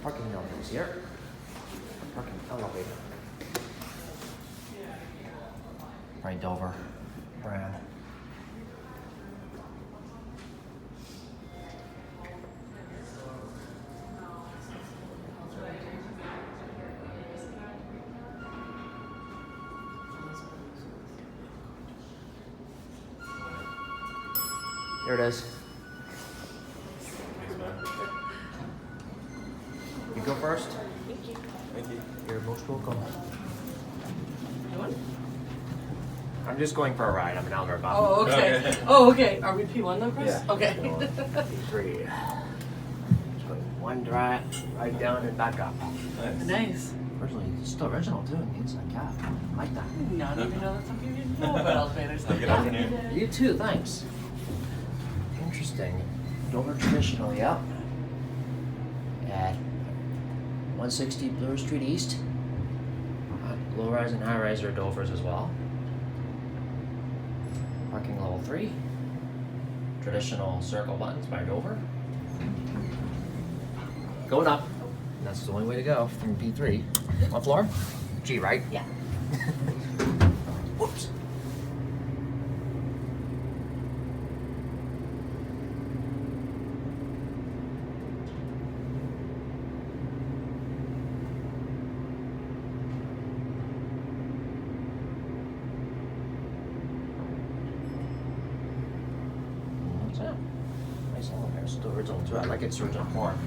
Parking numbers here. Parking elevator. Probably Dover brand. Here it is. You go first. Thank you. Thank you. You're most welcome. You want? I'm just going for a ride. I'm an Albert Bob. Oh, okay. Oh, okay. Are we P1 though, Chris? Yeah. Okay. P3. Just going one drive, right down and back up. Nice. Originally, it's still original too, in the inside cap. I like that. I don't even know that some people didn't know about elevators. Get up in here. You too, thanks. Interesting. Dover traditional, yeah. At 160 Bloor Street East. Low rise and high rise are Dovers as well. Parking level 3. Traditional circle buttons by Dover. Going up. That's the only way to go from P3. What floor? G, right? Yeah. Whoops. That's it. Nice elevator. Still original too. I like its original form.